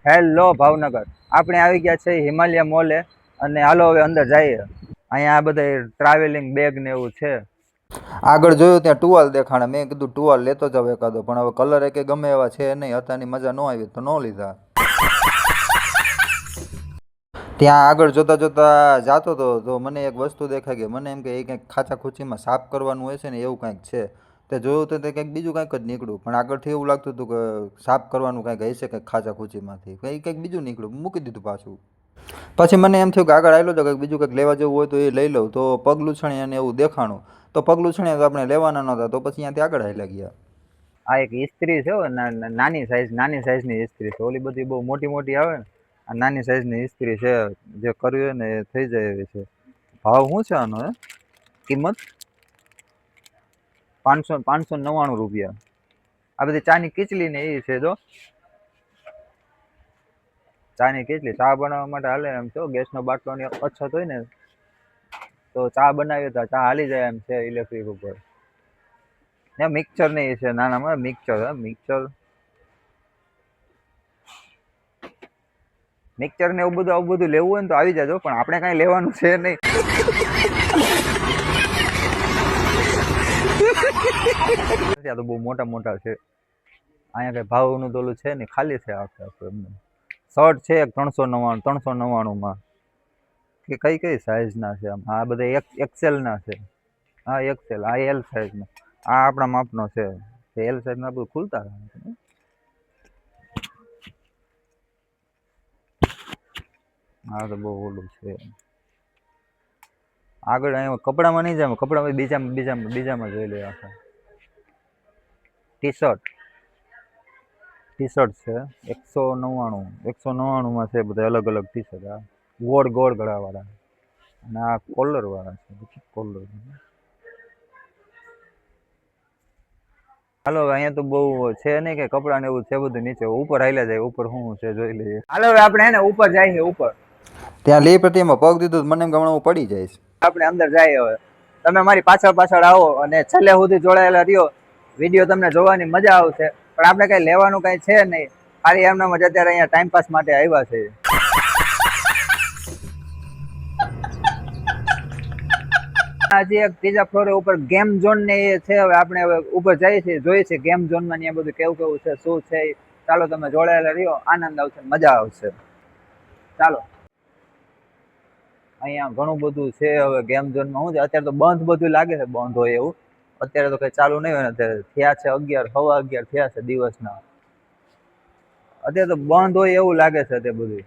Hello Bhavnagar, આપણે આવી ગયા છે હિમાલય મોલે અને હાલો હવે અંદર જઈએ. અહીંયા આ બધા ટ્રાવેલિંગ બેગ ને એવું છે. આગળ જોયું ત્યાં ટુવાલ દેખાણે, મેં કીધું ટુવાલ લેતો જાવ એકાદો, પણ હવે કલર કે ગમે એવા છે નહીં, હતાની મજા ન આવી તો ન લીધા. ત્યાં આગળ જોતા જોતા જાતો હતો તો મને એક વસ્તુ દેખાઈ ગઈ. મને એમ કે એ કંઈક ખાચા ખૂચીમાં સાફ કરવાનું હોય છે ને એવું કંઈક છે. તે જોયું તો તે કંઈક બીજું કંઈક જ નીકળ્યું, પણ આગળથી એવું લાગતું હતું કે સાફ કરવાનું કંઈક હશે કંઈક ખાચા ખૂચીમાંથી, કંઈક બીજું નીકળ્યું, મૂકી દીધું પાછું. પછી મને એમ થયું કે આગળ આવેલો તો કંઈક બીજું કંઈક લેવા જેવું હોય તો એ લઈ લઉં. તો પગ લૂછણી અને એવું દેખાણું, તો પગ લૂછણી તો આપણે લેવાના નહોતા, તો પછી ત્યાંથી આગળ હાલ્યા ગયા. આ એક ઇસ્ત્રી છે, નાની સાઈઝની ઇસ્ત્રી છે. ઓલી બધી બહુ મોટી મોટી આવે ને, આ નાની સાઈઝની ઇસ્ત્રી છે. જે કરવી હોય ને એ થઈ જાય એવી છે. ભાવ શું છે આનો? કિંમત 599 રૂપિયા. આ બધી ચાની કીચલી ને એ છે. જો ચાની કીચલી ચા બનાવવા માટે હાલે એમ છો. ગેસનો બાટલોની અછત હોય ને તો ચા બનાવીએ તો ચા હાલી જાય એમ છે ઇલેક્ટ્રિક ઉપર. મિક્સર ને એ છે નાનામાં, મિક્સર ને આવું બધું લેવું હોય ને તો આવી જાજો, પણ આપણે કઈ લેવાનું છે નહીં. ત્યાં તો બહુ મોટા મોટા છે. અહીંયા કઈ ભાવનું તો ઓલું છે ને, ખાલી છે આખું એમને. શર્ટ છે 399 કે કઈ સાઈઝ ના છે આમ. આ બધા એક્સેલ ના છે. હા એક્સેલ, આ એલ સાઈઝ નો, આ આપણા માપનો છે. એલ સાઈઝ ના બધું ખુલતા રહે. હા તો બહુ ઓલું છે. આગળ અહીંયા કપડામાં નહીં જાય, કપડામાં બીજામાં જોઈ લે. આખા ટી શર્ટ છે 199 માં છે બધા અલગ અલગ ટી શર્ટ. આ ગોળ ગળા વાળા અને આ કોલર વાળા છે. કોલર હાલો અહીંયા તો બહુ છે નહીં કે કપડા ને એવું છે બધું. નીચે ઉપર હાલ્યા જાય, ઉપર શું છે જોઈ લઈએ. હાલો હવે આપણે હે ને ઉપર જઈએ. ઉપર ત્યાં લે પ્રતિમાં પગ દીધું, મને એમ ગમણા હું પડી જઈશ. આપણે અંદર જઈએ હવે. તમે મારી પાછળ આવો અને છેલ્લે સુધી જોડાયેલા રહ્યો. વિડીયો તમને જોવાની મજા આવશે, પણ આપણે કઈ લેવાનું કઈ છે નહીં. ખાલી એમના મજા અત્યારે અહીંયા ટાઈમ પાસ માટે આવ્યા છે. હજી એક ત્રીજા ફ્લોરે ઉપર ગેમ ઝોન ને એ છે. હવે આપણે હવે ઉપર જઈએ છીએ, જોઈએ છીએ ગેમ ઝોન માં ત્યાં બધું કેવું છે, શું છે. ચાલો તમે જોડાયેલા રહ્યો, આનંદ આવશે, મજા આવશે. ચાલો અહીંયા ઘણું બધું છે. હવે ગેમ ઝોનમાં શું છે, અત્યારે તો બંધ બધું લાગે છે, બંધ હોય એવું. અત્યારે તો કઈ ચાલુ નહીં હોય ને. અત્યારે થયા છે 11, સવા 11 થયા છે દિવસના. અત્યારે તો બંધ હોય એવું લાગે છે તે બધું.